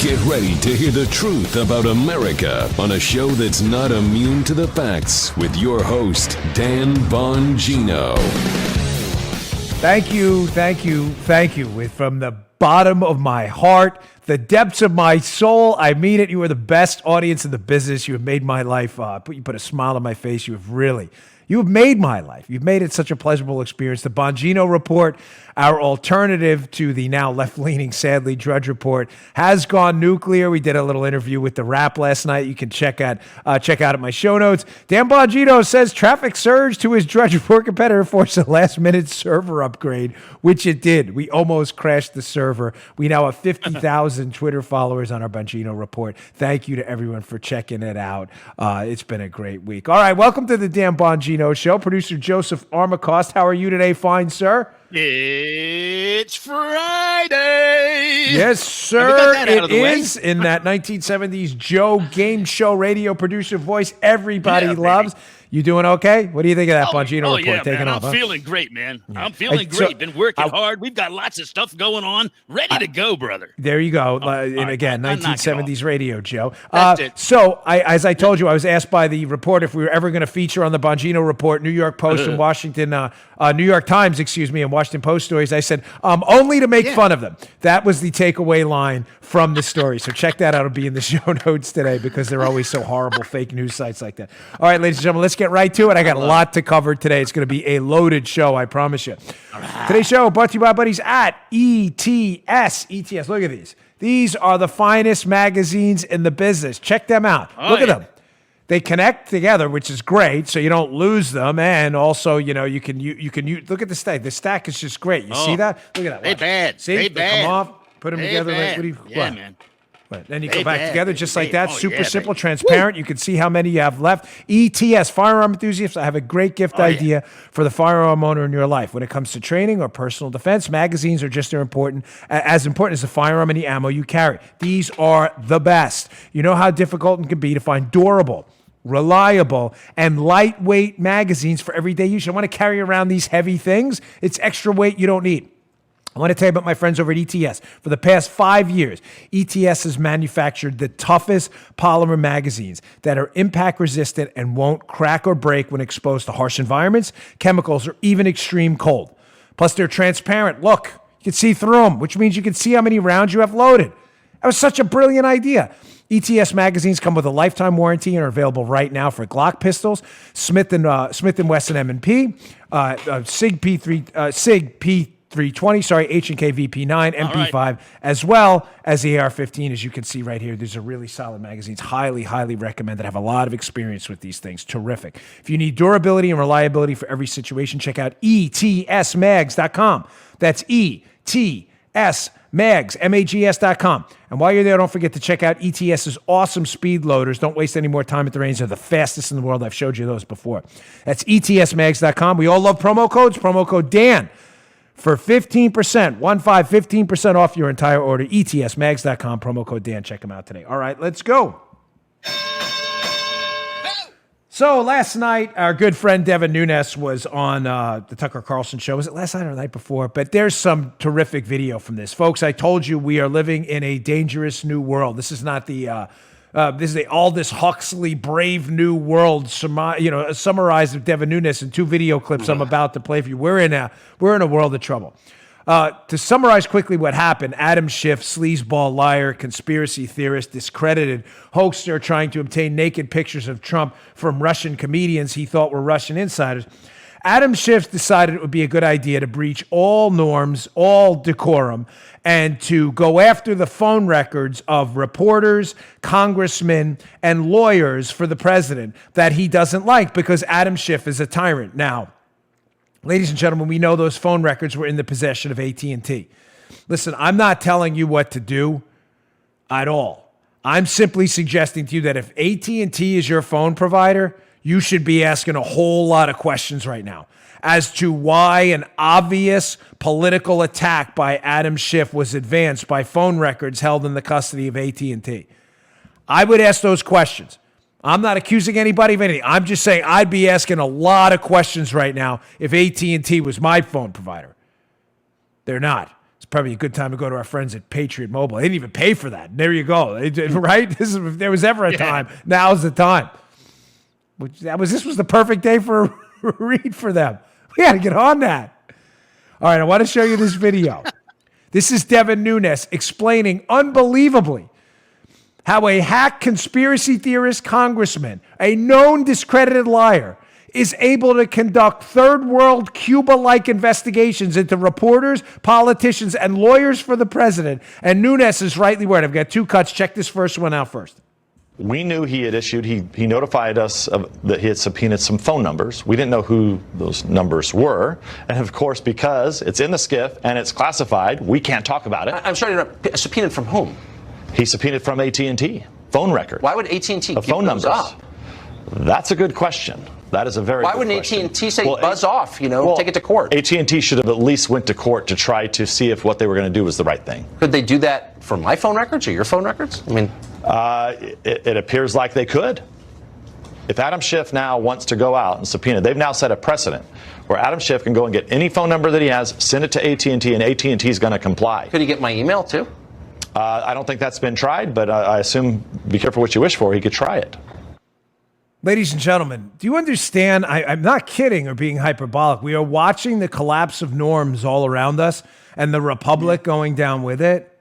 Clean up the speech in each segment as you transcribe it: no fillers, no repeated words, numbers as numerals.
Get ready to hear the truth about America on a show that's not immune to the facts with your host, Dan Bongino. Thank you. From the bottom of my heart, the depths of my soul, I mean it. You are the best audience in the business. You have made my life, you put a smile on my face. You have made my life. You've made it such a pleasurable experience. The Bongino Report, our alternative to the now left-leaning, sadly, Drudge Report, has gone nuclear. We did a little interview with the Wrap last night. You can check out at my show notes. Dan Bongino says traffic surge to his Drudge Report competitor forced a last-minute server upgrade, which it did. We almost crashed the server. We now have 50,000 Twitter followers on our Bongino Report. Thank you to everyone for checking it out. It's been a great week. All right, welcome to the Dan Bongino Show. Producer Joseph Armacost, how are you today, fine sir? It's Friday. Yes, sir. It is in that 1970s Joe game show radio producer voice everybody loves. Baby. You doing okay? What do you think of that Bongino report? Yeah, taking man. off, I'm feeling great, man. Yeah. I'm feeling great. Been working hard. We've got lots of stuff going on. Ready to go, brother. There you go. And again, 1970s radio, Joe. That's it. So, as I told you, I was asked by the reporter if we were ever going to feature on the Bongino Report, New York Post and Washington, New York Times, and Washington Post stories. I said, only to make fun of them. That was the takeaway line from the story. So check that out. It'll be in the show notes today because they're always so horrible, fake news sites like that. All right, ladies and gentlemen, let's get right to it. I got a lot to cover today. It's going to be a loaded show, I promise you. Right. Today's show brought to you by buddies at ETS. ETS, look at these. These are the finest magazines in the business. Check them out. Look at them. They connect together, which is great, so you don't lose them. And also, you can look at the stack. The stack is just great. You see that? Look at that. They bad. See? They come off, put them together. Bad. What? Man. Right. Then you go back together just like that. Super simple, transparent. You can see how many you have left. ETS, firearm enthusiasts. I have a great gift idea for the firearm owner in your life. When it comes to training or personal defense, magazines are just as important as the firearm and the ammo you carry. These are the best. You know how difficult it can be to find durable, reliable, and lightweight magazines for everyday use. You don't want to carry around these heavy things. It's extra weight you don't need. I want to tell you about my friends over at ETS. For the past 5 years, ETS has manufactured the toughest polymer magazines that are impact resistant and won't crack or break when exposed to harsh environments, chemicals, or even extreme cold. Plus, they're transparent. Look, you can see through them, which means you can see how many rounds you have loaded. That was such a brilliant idea. ETS magazines come with a lifetime warranty and are available right now for Glock pistols, Smith & Wesson M&P, SIG P320, H&K VP9, MP5, as well as the AR-15. As you can see right here, these are really solid magazines. Highly, highly recommended. I have a lot of experience with these things. Terrific. If you need durability and reliability for every situation, check out ETSmags.com. That's ETSmags.com. And while you're there, don't forget to check out ETS's awesome speed loaders. Don't waste any more time at the range. They're the fastest in the world. I've showed you those before. That's ETSmags.com. We all love promo codes. Promo code Dan. For 15% off your entire order, ETSmags.com, promo code Dan. Check them out today. All right, let's go. So last night, our good friend Devin Nunes was on the Tucker Carlson show. Was it last night or the night before? But there's some terrific video from this. Folks, I told you we are living in a dangerous new world. This is not the... this is the Aldous Huxley Brave New World, summarized of Devin Nunes in 2 video clips I'm about to play for you. We're in a world of trouble. To summarize quickly what happened, Adam Schiff, sleazeball, liar, conspiracy theorist, discredited hoaxer trying to obtain naked pictures of Trump from Russian comedians he thought were Russian insiders. Adam Schiff decided it would be a good idea to breach all norms, all decorum, and to go after the phone records of reporters, congressmen, and lawyers for the president that he doesn't like because Adam Schiff is a tyrant. Now, ladies and gentlemen, we know those phone records were in the possession of AT&T. Listen, I'm not telling you what to do at all. I'm simply suggesting to you that if AT&T is your phone provider, you should be asking a whole lot of questions right now as to why an obvious political attack by Adam Schiff was advanced by phone records held in the custody of AT&T. I would ask those questions. I'm not accusing anybody of anything. I'm just saying I'd be asking a lot of questions right now if AT&T was my phone provider. They're not. probably a good time to go to our friends at Patriot Mobile. They didn't even pay for that. There you go. Right? If there was ever a time, now's the time. This was the perfect day for a read for them. We had to get on that. All right, I want to show you this video. This is Devin Nunes explaining unbelievably how a hack conspiracy theorist congressman, a known discredited liar, is able to conduct third world Cuba-like investigations into reporters, politicians, and lawyers for the president. And Nunes is rightly worded. I've got two cuts. Check this first one out first. We knew he had issued, he notified us that he had subpoenaed some phone numbers. We didn't know who those numbers were. And of course, because it's in the SCIF and it's classified, we can't talk about it. I'm sorry to interrupt. Subpoenaed from whom? He subpoenaed from AT&T, phone records. Why would AT&T keep phone those numbers up? That's a good question. That is a very Why good wouldn't question. AT&T say buzz off, take it to court? AT&T should have at least went to court to try to see if what they were going to do was the right thing. Could they do that for my phone records or your phone records? I mean, it appears like they could. If Adam Schiff now wants to go out and subpoena, they've now set a precedent where Adam Schiff can go and get any phone number that he has, send it to AT&T, and AT&T is going to comply. Could he get my email too? I don't think that's been tried, but I assume, be careful what you wish for, he could try it. Ladies and gentlemen, do you understand? I'm not kidding or being hyperbolic. We are watching the collapse of norms all around us and the republic going down with it.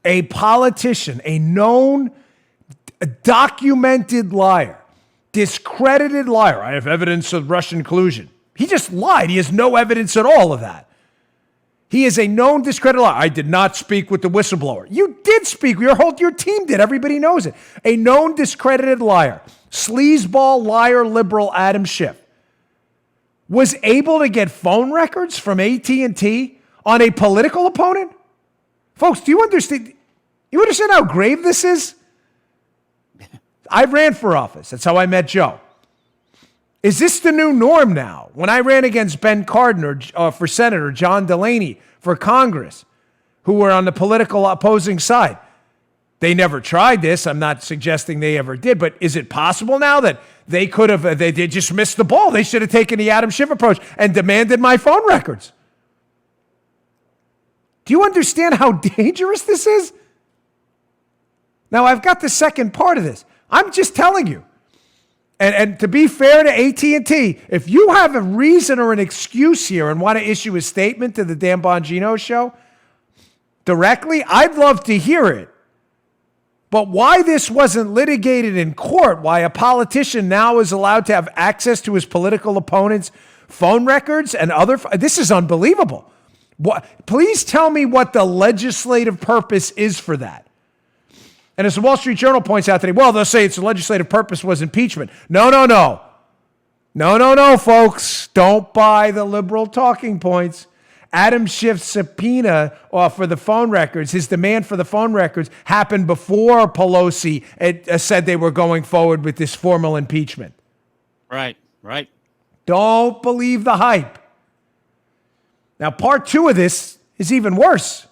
A politician, a known, documented liar, discredited liar. I have evidence of Russian collusion. He just lied. He has no evidence at all of that. He is a known discredited liar. I did not speak with the whistleblower. You did speak. Your team did. Everybody knows it. A known discredited liar. Sleazeball liar liberal Adam Schiff was able to get phone records from AT&T on a political opponent? Folks, do you understand? You understand how grave this is? I ran for office. That's how I met Joe. Is this the new norm now? When I ran against Ben Cardin for Senator, John Delaney for Congress, who were on the political opposing side, they never tried this. I'm not suggesting they ever did, but is it possible now that they could have, they just missed the ball? They should have taken the Adam Schiff approach and demanded my phone records. Do you understand how dangerous this is? Now, I've got the second part of this. I'm just telling you. And to be fair to AT&T, if you have a reason or an excuse here and want to issue a statement to the Dan Bongino show directly, I'd love to hear it. But why this wasn't litigated in court, why a politician now is allowed to have access to his political opponent's phone records and this is unbelievable. Please tell me what the legislative purpose is for that. And as the Wall Street Journal points out today, well, they'll say the legislative purpose was impeachment. No, folks. Don't buy the liberal talking points. Adam Schiff's subpoena for the phone records, his demand for the phone records, happened before Pelosi said they were going forward with this formal impeachment. Right. Don't believe the hype. Now, part two of this is even worse.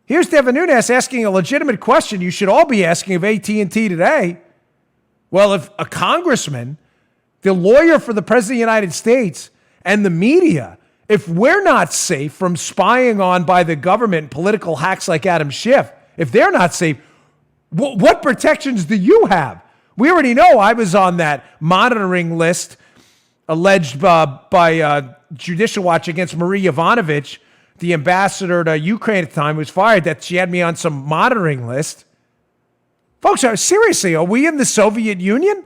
Here's Devin Nunes asking a legitimate question you should all be asking of AT&T today. Well, if a congressman, the lawyer for the president of the United States, and the media, if we're not safe from spying on by the government political hacks like Adam Schiff, if they're not safe, what protections do you have? We already know I was on that monitoring list alleged by Judicial Watch against Marie Yovanovitch, the ambassador to Ukraine at the time, who was fired, that she had me on some monitoring list. Folks, seriously, are we in the Soviet Union?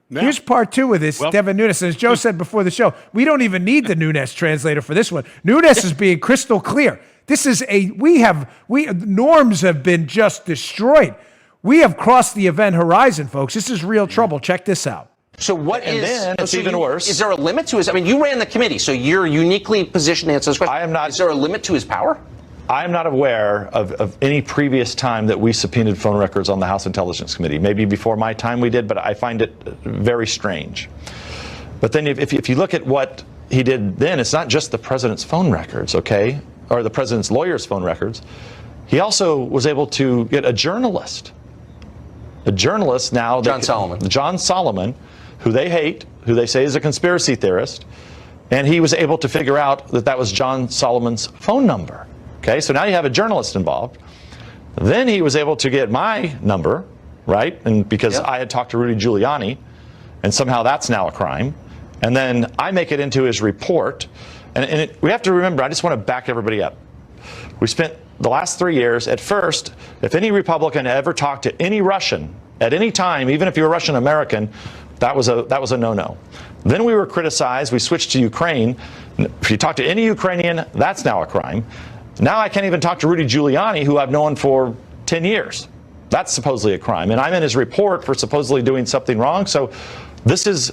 Yeah. Here's part two of this, Devin Nunes. And as Joe said before the show, we don't even need the Nunes translator for this one. Nunes is being crystal clear. This is norms have been just destroyed. We have crossed the event horizon, folks. This is real trouble. Check this out. So it's even worse. Is there a limit to his? I mean, you ran the committee, so you're uniquely positioned to answer this question. I am not. Is there a limit to his power? I am not aware of any previous time that we subpoenaed phone records on the House Intelligence Committee. Maybe before my time we did, but I find it very strange. But then if you look at what he did then, it's not just the president's phone records, okay, or the president's lawyer's phone records. He also was able to get a journalist now. John Solomon, who they hate, who they say is a conspiracy theorist, and he was able to figure out that that was John Solomon's phone number. Okay, so now you have a journalist involved. Then he was able to get my number, right? And because I had talked to Rudy Giuliani, and somehow that's now a crime. And then I make it into his report. And we have to remember, I just want to back everybody up. We spent the last 3 years, at first, if any Republican ever talked to any Russian at any time, even if you're a Russian American, that was a no-no. Then we were criticized. We switched to Ukraine. If you talk to any Ukrainian, that's now a crime. Now I can't even talk to Rudy Giuliani, who I've known for 10 years. That's supposedly a crime. And I'm in his report for supposedly doing something wrong. So this is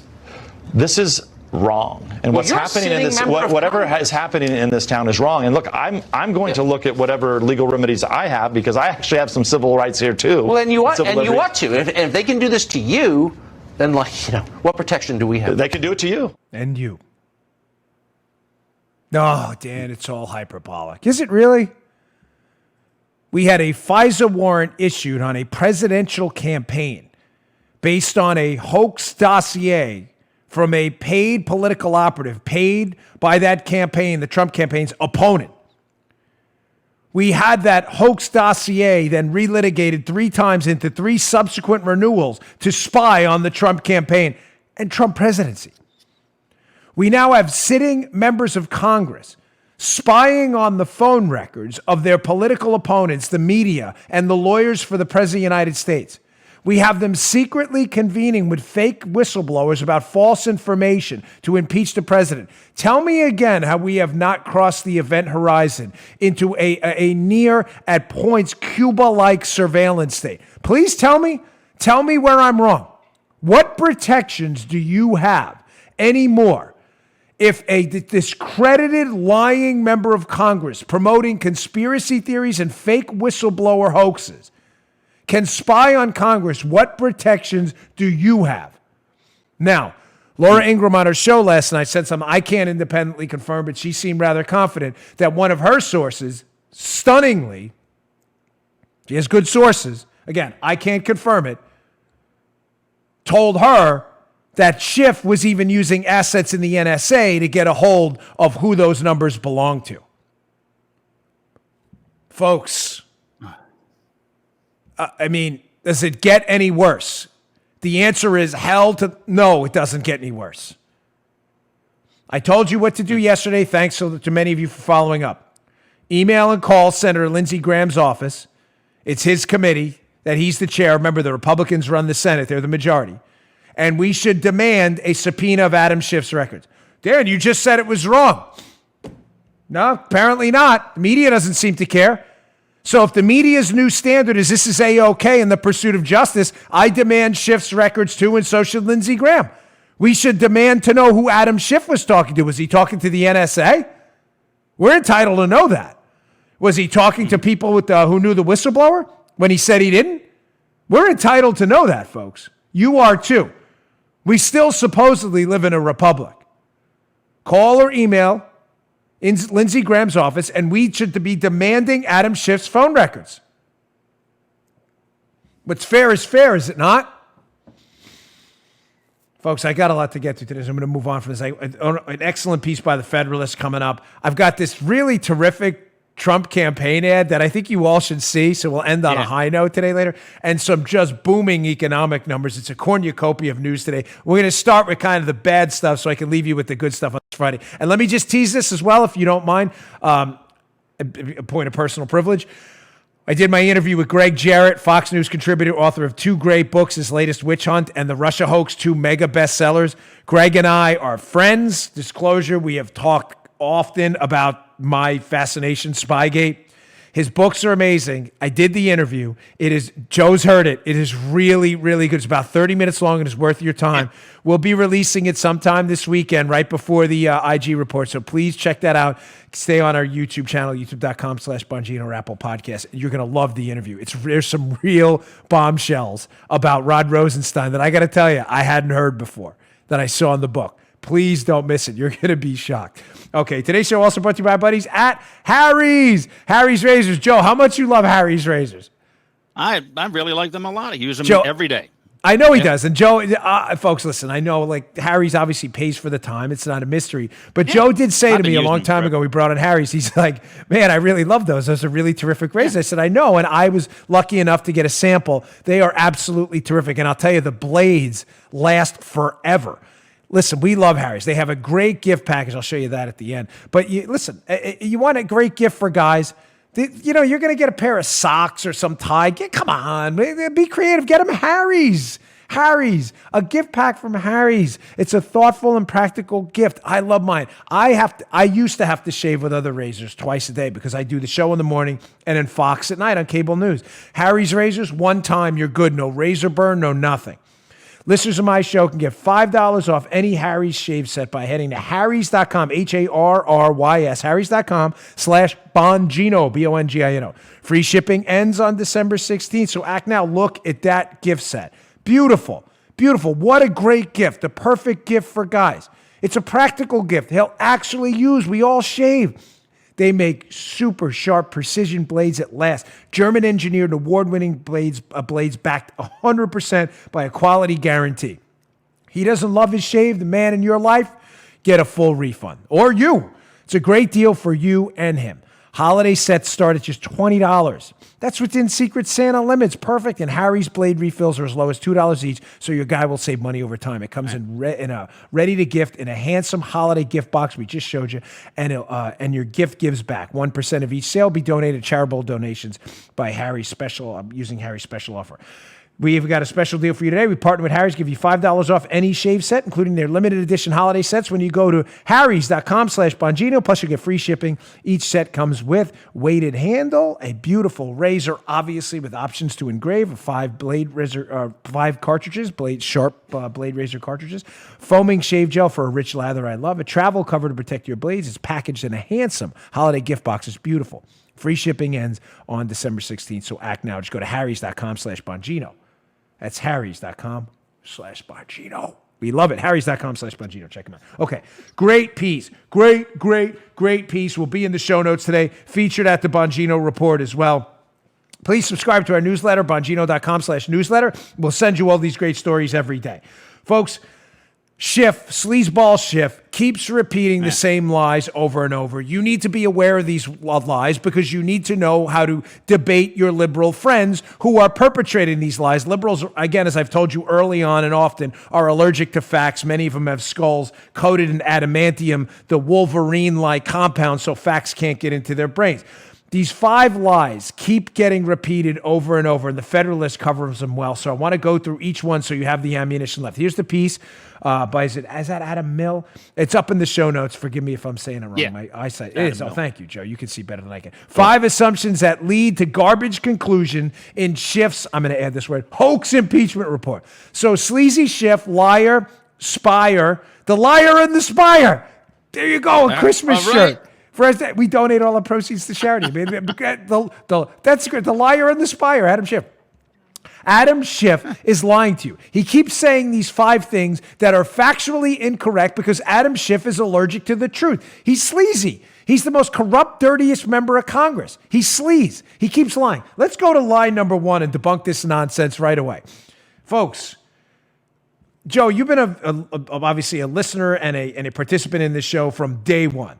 wrong. And what's happening in this, whatever is happening in this town is wrong. And look, I'm going to look at whatever legal remedies I have, because I actually have some civil rights here too. Well, and you ought to. If they can do this to you, then, like, you know, what protection do we have? They can do it to you. And you. No, Dan, it's all hyperbolic. Is it really? We had a FISA warrant issued on a presidential campaign based on a hoax dossier from a paid political operative, paid by that campaign, the Trump campaign's opponent. We had that hoax dossier then relitigated 3 times into 3 subsequent renewals to spy on the Trump campaign and Trump presidency. We now have sitting members of Congress spying on the phone records of their political opponents, the media, and the lawyers for the President of the United States. We have them secretly convening with fake whistleblowers about false information to impeach the president. Tell me again how we have not crossed the event horizon into a near, at points, Cuba-like surveillance state. Please tell me where I'm wrong. What protections do you have anymore if a discredited, lying member of Congress promoting conspiracy theories and fake whistleblower hoaxes can spy on Congress? What protections do you have? Now, Laura Ingraham on her show last night said something I can't independently confirm, but she seemed rather confident that one of her sources, stunningly, she has good sources, again, I can't confirm it, told her that Schiff was even using assets in the NSA to get a hold of who those numbers belong to. Folks, I mean, does it get any worse? The answer is no, it doesn't get any worse. I told you what to do yesterday. Thanks to many of you for following up. Email and call Senator Lindsey Graham's office. It's his committee that he's the chair. Remember, the Republicans run the Senate. They're the majority. And we should demand a subpoena of Adam Schiff's records. Dan, you just said it was wrong. No, apparently not. The media doesn't seem to care. So if the media's new standard is this is A-OK in the pursuit of justice, I demand Schiff's records too, and so should Lindsey Graham. We should demand to know who Adam Schiff was talking to. Was he talking to the NSA? We're entitled to know that. Was he talking to people who knew the whistleblower when he said he didn't? We're entitled to know that, folks. You are too. We still supposedly live in a republic. Call or email in Lindsey Graham's office, and we should be demanding Adam Schiff's phone records. What's fair is fair, is it not? Folks, I got a lot to get to today, so I'm going to move on from this. An excellent piece by the Federalist coming up. I've got this really terrific Trump campaign ad that I think you all should see, so we'll end on a high note today later, and some just booming economic numbers. It's a cornucopia of news today. We're going to start with kind of the bad stuff so I can leave you with the good stuff on this Friday. And let me just tease this as well, if you don't mind, a point of personal privilege. I did my interview with Greg Jarrett, Fox News contributor, author of 2 great books, his latest Witch Hunt and The Russia Hoax, 2 mega bestsellers. Greg and I are friends. Disclosure, we have talked often about my fascination, Spygate. His books are amazing. I did the interview. Joe's heard it. It is really, really good. It's about 30 minutes long and it's worth your time. Yeah. We'll be releasing it sometime this weekend, right before the IG report. So please check that out. Stay on our YouTube channel, youtube.com/Bongino or Apple Podcast. You're going to love the interview. There's some real bombshells about Rod Rosenstein that I got to tell you, I hadn't heard before, that I saw in the book. Please don't miss it. You're going to be shocked. Okay, today's show also brought to you by our buddies at Harry's. Harry's Razors. Joe, how much you love Harry's Razors? I really like them a lot. I use them Joe, every day. I know he does. And Joe, folks, listen, I know like Harry's obviously pays for the time. It's not a mystery. But Joe did say to me a long time ago, we brought on Harry's. He's like, man, I really love those. Those are really terrific razors. I said, I know. And I was lucky enough to get a sample. They are absolutely terrific. And I'll tell you, the blades last forever. Listen, we love Harry's. They have a great gift package. I'll show you that at the end. But listen, you want a great gift for guys. You're going to get a pair of socks or some tie. Come on, be creative. Get them Harry's. Harry's, a gift pack from Harry's. It's a thoughtful and practical gift. I love mine. I used to have to shave with other razors twice a day because I do the show in the morning and then Fox at night on cable news. Harry's razors, one time, you're good. No razor burn, no nothing. Listeners of my show can get $5 off any Harry's shave set by heading to harrys.com, Harrys, harrys.com/Bongino, Bongino. Free shipping ends on December 16th, so act now. Look at that gift set. Beautiful, beautiful. What a great gift. The perfect gift for guys. It's a practical gift. He'll actually use. We all shave. They make super sharp precision blades that last. German engineered award-winning blades backed 100% by a quality guarantee. He doesn't love his shave, the man in your life? Get a full refund. Or you. It's a great deal for you and him. Holiday sets start at just $20. That's within Secret Santa limits. Perfect. And Harry's blade refills are as low as $2 each, so your guy will save money over time. It comes in a ready to gift in a handsome holiday gift box we just showed you, and your gift gives back. 1% of each sale will be donated to charitable donations by Harry's special. Using Harry's special offer. We've got a special deal for you today. We partner with Harry's, give you $5 off any shave set, including their limited edition holiday sets when you go to harrys.com/Bongino. Plus, you get free shipping. Each set comes with weighted handle, a beautiful razor, obviously with options to engrave, five cartridges, sharp blade razor cartridges, foaming shave gel for a rich lather I love, a travel cover to protect your blades. It's packaged in a handsome holiday gift box. It's beautiful. Free shipping ends on December 16th, so act now. Just go to harrys.com/Bongino. That's harrys.com/Bongino. We love it. harrys.com/Bongino. Check them out. Okay. Great piece. Great piece. Will be in the show notes today. Featured at the Bongino Report as well. Please subscribe to our newsletter, bongino.com/newsletter. We'll send you all these great stories every day. Folks, sleazeball Schiff keeps repeating the same lies over and over. You need to be aware of these lies because you need to know how to debate your liberal friends who are perpetrating these lies. Liberals, again, as I've told you early on and often, are allergic to facts. Many of them have skulls coated in adamantium, the Wolverine-like compound, so facts can't get into their brains. These 5 lies keep getting repeated over and over, and the Federalist covers them well. So I want to go through each one so you have the ammunition left. Here's the piece by, is that Adam Mill? It's up in the show notes. Forgive me if I'm saying it wrong. Yeah. My eyesight. It is. Oh, thank you, Joe. You can see better than I can. 5 assumptions that lead to garbage conclusion in Schiff's, I'm going to add this word, hoax impeachment report. So sleazy Schiff, liar, spire, the liar and the spire. There you go, a Christmas shirt. We donate all the proceeds to charity. That's good. The liar and the spire, Adam Schiff. Adam Schiff is lying to you. He keeps saying these 5 things that are factually incorrect because Adam Schiff is allergic to the truth. He's sleazy. He's the most corrupt, dirtiest member of Congress. He's sleaze. He keeps lying. Let's go to lie number 1 and debunk this nonsense right away. Folks, Joe, you've been obviously a listener and a participant in this show from day one.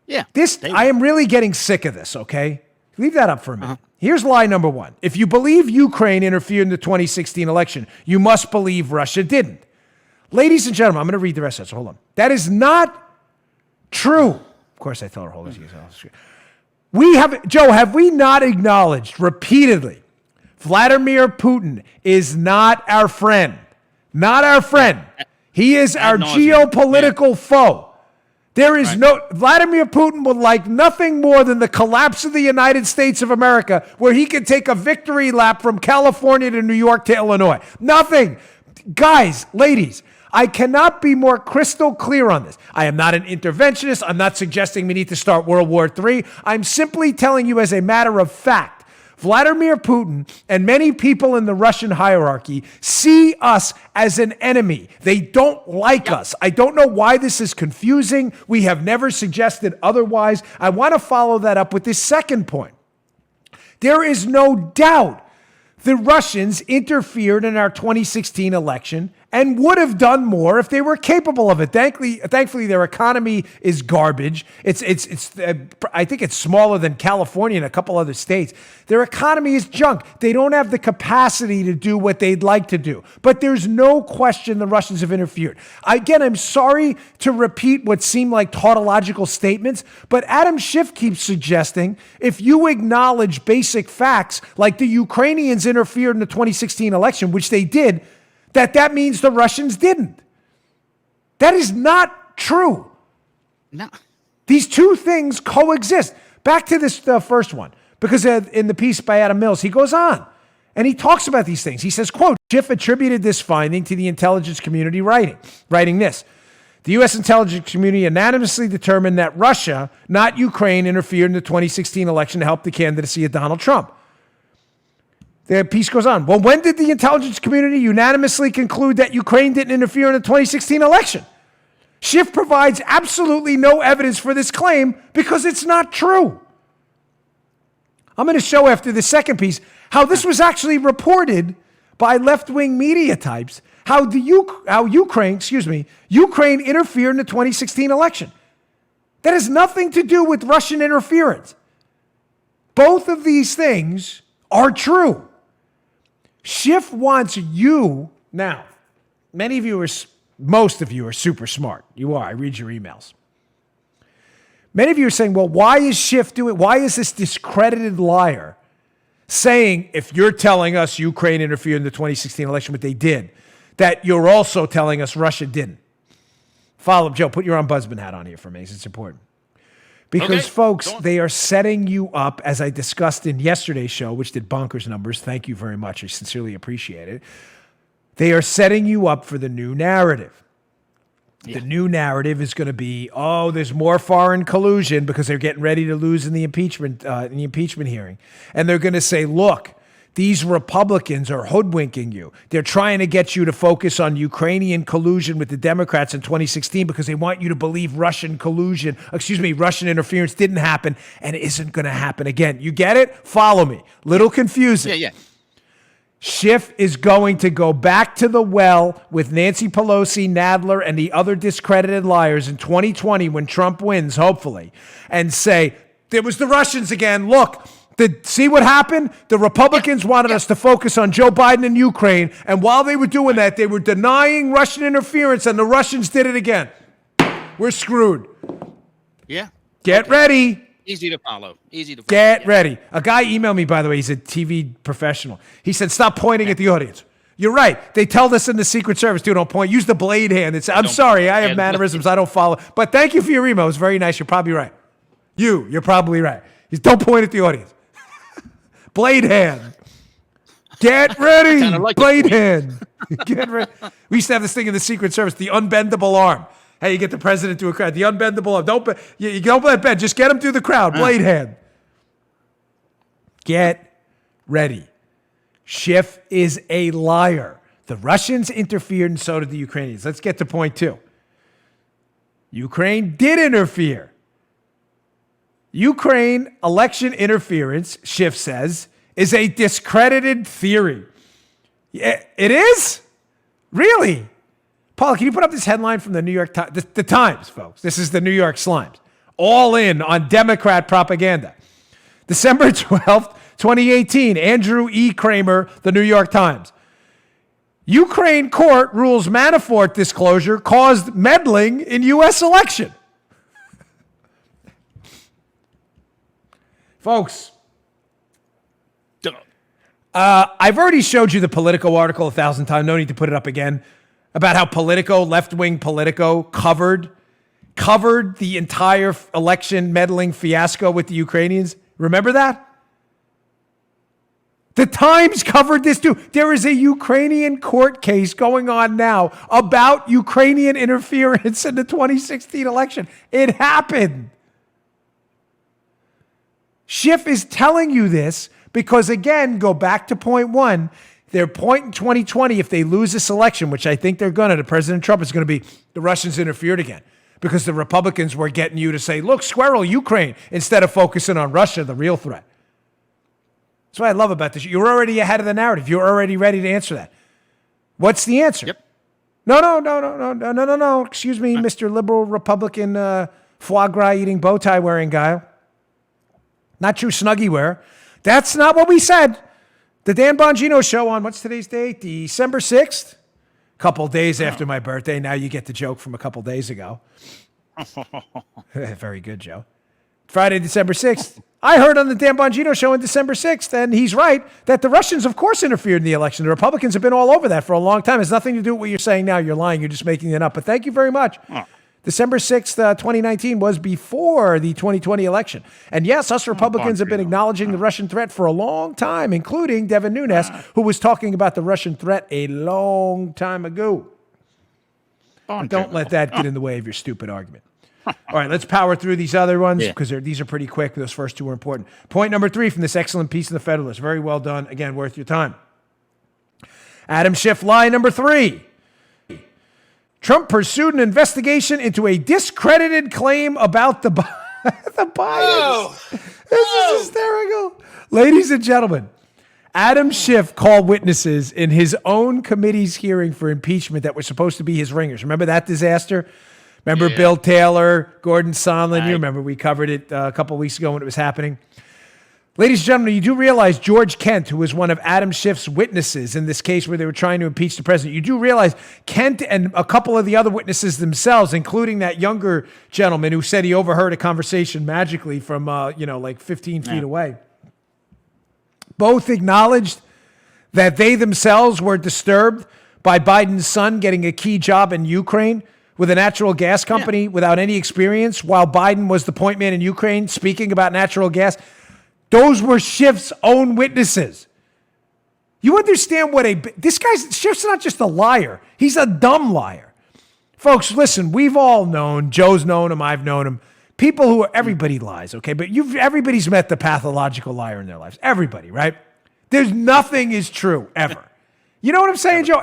Yeah. I am really getting sick of this, okay? Leave that up for a minute. Here's lie number 1. If you believe Ukraine interfered in the 2016 election, you must believe Russia didn't. Ladies and gentlemen, I'm going to read the rest of that, so hold on. That is not true. Of course, I told her, hold on. Joe, have we not acknowledged repeatedly Vladimir Putin is not our friend? Not our friend. He is our geopolitical foe. There is Vladimir Putin would like nothing more than the collapse of the United States of America, where he could take a victory lap from California to New York to Illinois. Nothing. Guys, ladies, I cannot be more crystal clear on this. I am not an interventionist. I'm not suggesting we need to start World War III. I'm simply telling you as a matter of fact, Vladimir Putin and many people in the Russian hierarchy see us as an enemy. They don't like us. I don't know why this is confusing. We have never suggested otherwise. I want to follow that up with this second point. There is no doubt The Russians interfered in our 2016 election and would have done more if they were capable of it. Thankfully, their economy is garbage. I think it's smaller than California and a couple other states. Their economy is junk. They don't have the capacity to do what they'd like to do. But there's no question the Russians have interfered. Again, I'm sorry to repeat what seem like tautological statements, but Adam Schiff keeps suggesting if you acknowledge basic facts like the Ukrainians interfered in the 2016 election, which they did, that means the Russians didn't. That is not true. No. These two things coexist. Back to this first one, because in the piece by Adam Mills, he goes on and he talks about these things. He says, quote, Schiff attributed this finding to the intelligence community writing this. The U.S. intelligence community unanimously determined that Russia, not Ukraine, interfered in the 2016 election to help the candidacy of Donald Trump. The piece goes on. Well, when did the intelligence community unanimously conclude that Ukraine didn't interfere in the 2016 election? Schiff provides absolutely no evidence for this claim because it's not true. I'm going to show after the second piece how this was actually reported by left-wing media types, how Ukraine interfered in the 2016 election. That has nothing to do with Russian interference. Both of these things are true. Schiff wants you, now, most of you are super smart. You are. I read your emails. Many of you are saying, well, why is this discredited liar saying, if you're telling us Ukraine interfered in the 2016 election, but they did, that you're also telling us Russia didn't? Follow up, Joe, put your ombudsman hat on here for me. It's important. Because, folks, they are setting you up, as I discussed in yesterday's show, which did bonkers numbers. Thank you very much. I sincerely appreciate it. They are setting you up for the new narrative. Yeah. The new narrative is going to be, there's more foreign collusion because they're getting ready to lose in the impeachment hearing. And they're going to say, look, these Republicans are hoodwinking you. They're trying to get you to focus on Ukrainian collusion with the Democrats in 2016 because they want you to believe Russian interference didn't happen and isn't going to happen again. You get it? Follow me. Little confusing. Yeah. Schiff is going to go back to the well with Nancy Pelosi, Nadler, and the other discredited liars in 2020 when Trump wins, hopefully, and say, there was the Russians again. Look, see what happened? The Republicans wanted us to focus on Joe Biden and Ukraine, and while they were doing that, they were denying Russian interference, and the Russians did it again. We're screwed. Yeah. Get ready. Easy to follow. Get ready. A guy emailed me, by the way. He's a TV professional. He said, stop pointing at the audience. You're right. They tell us in the Secret Service, dude, don't point. Use the blade hand. I'm sorry. I have mannerisms. I don't follow. But thank you for your email. It was very nice. You're probably right. You're probably right. Don't point at the audience. Blade hand. Get ready. Like blade hand. Get ready. We used to have this thing in the Secret Service, the unbendable arm. Hey, you get the president to a crowd. The unbendable arm. You don't let bend. Just get him through the crowd. Blade hand. Get ready. Schiff is a liar. The Russians interfered and so did the Ukrainians. Let's get to point two. Ukraine did interfere. Ukraine election interference, Schiff says, is a discredited theory. Yeah, it is? Really? Paul, can you put up this headline from the New York Times? The Times, folks. This is the New York Slimes. All in on Democrat propaganda. December 12th, 2018. Andrew E. Kramer, the New York Times. Ukraine court rules Manafort disclosure caused meddling in U.S. election. Folks, I've already showed you the Politico article 1,000 times. No need to put it up again. About how left-wing Politico covered the entire election meddling fiasco with the Ukrainians. Remember that? The Times covered this too. There is a Ukrainian court case going on now about Ukrainian interference in the 2016 election. It happened. Schiff is telling you this because, again, go back to point one. Their point in 2020, if they lose this election, which I think they're going to, President Trump is going to be, the Russians interfered again because the Republicans were getting you to say, look, squirrel, Ukraine, instead of focusing on Russia, the real threat. That's what I love about this. You're already ahead of the narrative. You're already ready to answer that. What's the answer? Yep. No. Excuse me, Mr. Liberal Republican foie gras eating bow tie wearing guy. Not true Snuggie wear. That's not what we said. The Dan Bongino show on, what's today's date? December 6th. A couple days after my birthday. Now you get the joke from a couple days ago. Very good, Joe. Friday, December 6th. I heard on the Dan Bongino show on December 6th, and he's right, that the Russians, of course, interfered in the election. The Republicans have been all over that for a long time. It has nothing to do with what you're saying now. You're lying. You're just making it up. But thank you very much. December 6th, 2019 was before the 2020 election. And yes, us Republicans have been acknowledging the Russian threat for a long time, including Devin Nunes, who was talking about the Russian threat a long time ago. Don't let that get in the way of your stupid argument. All right, let's power through these other ones because these are pretty quick. Those first two are important. Point number 3 from this excellent piece in the Federalist. Very well done. Again, worth your time. Adam Schiff, lie number 3. Trump pursued an investigation into a discredited claim about the Bidens. This is hysterical. Ladies and gentlemen, Adam Schiff called witnesses in his own committee's hearing for impeachment that were supposed to be his ringers. Remember that disaster? Remember Bill Taylor, Gordon Sondland? You remember we covered it a couple of weeks ago when it was happening. Ladies and gentlemen, you do realize George Kent, who was one of Adam Schiff's witnesses in this case where they were trying to impeach the president, you do realize Kent and a couple of the other witnesses themselves, including that younger gentleman who said he overheard a conversation magically from, like 15 feet away, both acknowledged that they themselves were disturbed by Biden's son getting a key job in Ukraine with a natural gas company without any experience while Biden was the point man in Ukraine speaking about natural gas. Those were Schiff's own witnesses. You understand what Schiff's not just a liar. He's a dumb liar. Folks, listen, we've all known, Joe's known him, I've known him, people who everybody lies, okay? But everybody's met the pathological liar in their lives. Everybody, right? There's nothing is true ever. You know what I'm saying, Joe?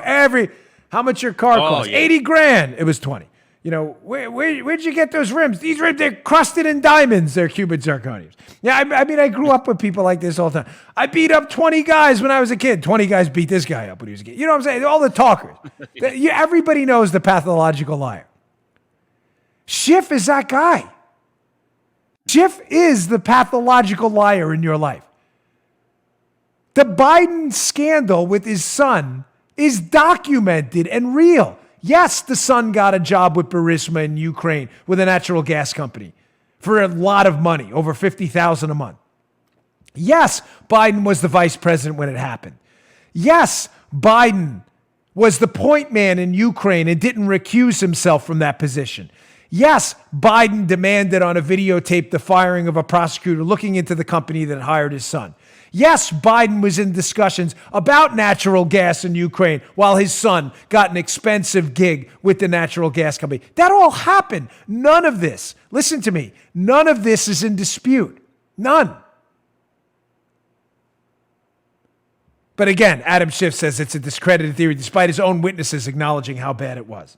How much your car cost? Yeah. $80,000. It was 20. Where'd you get those rims? These rims, they're crusted in diamonds. They're cubic zirconiums. Yeah, I grew up with people like this all the time. I beat up 20 guys when I was a kid. 20 guys beat this guy up when he was a kid. You know what I'm saying? All the talkers. Everybody knows the pathological liar. Schiff is that guy. Schiff is the pathological liar in your life. The Biden scandal with his son is documented and real. Yes, the son got a job with Burisma in Ukraine with a natural gas company for a lot of money, over $50,000 a month. Yes, Biden was the vice president when it happened. Yes, Biden was the point man in Ukraine and didn't recuse himself from that position. Yes, Biden demanded on a videotape the firing of a prosecutor looking into the company that hired his son. Yes, Biden was in discussions about natural gas in Ukraine while his son got an expensive gig with the natural gas company. That all happened. None of this, listen to me, none of this is in dispute. None. But again, Adam Schiff says it's a discredited theory despite his own witnesses acknowledging how bad it was.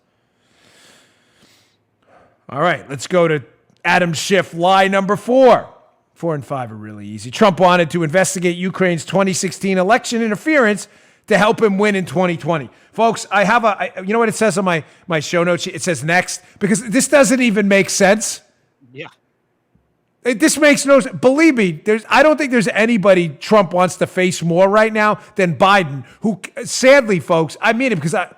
All right, let's go to Adam Schiff, lie number 4. 4 and 5 are really easy. Trump wanted to investigate Ukraine's 2016 election interference to help him win in 2020. Folks, I have you know what it says on my show notes? It says next, because this doesn't even make sense. Yeah. This makes no sense. Believe me, I don't think there's anybody Trump wants to face more right now than Biden, who sadly, folks, I mean it because I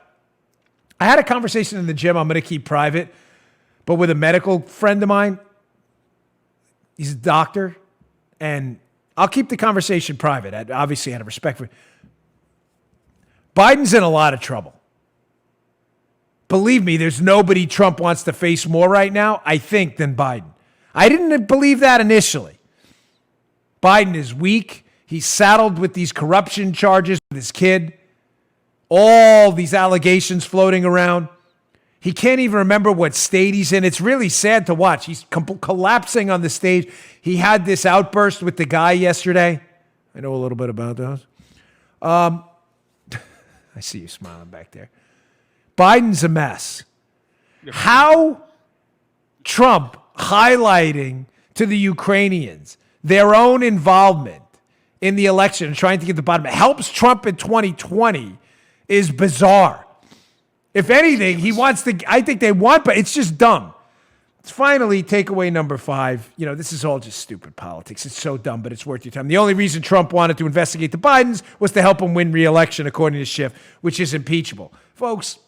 had a conversation in the gym I'm going to keep private, but with a medical friend of mine. He's a doctor, and I'll keep the conversation private. Obviously, out of respect for Biden's in a lot of trouble. Believe me, there's nobody Trump wants to face more right now, I think, than Biden. I didn't believe that initially. Biden is weak. He's saddled with these corruption charges with his kid. All these allegations floating around. He can't even remember what state he's in. It's really sad to watch. He's collapsing on the stage. He had this outburst with the guy yesterday. I know a little bit about those. I see you smiling back there. Biden's a mess. How Trump highlighting to the Ukrainians their own involvement in the election and trying to get the bottom helps Trump in 2020 is bizarre. If anything, he wants to, I think they want, but it's just dumb. It's finally takeaway number 5. This is all just stupid politics. It's so dumb, but it's worth your time. The only reason Trump wanted to investigate the Bidens was to help him win re-election, according to Schiff, which is impeachable. Folks,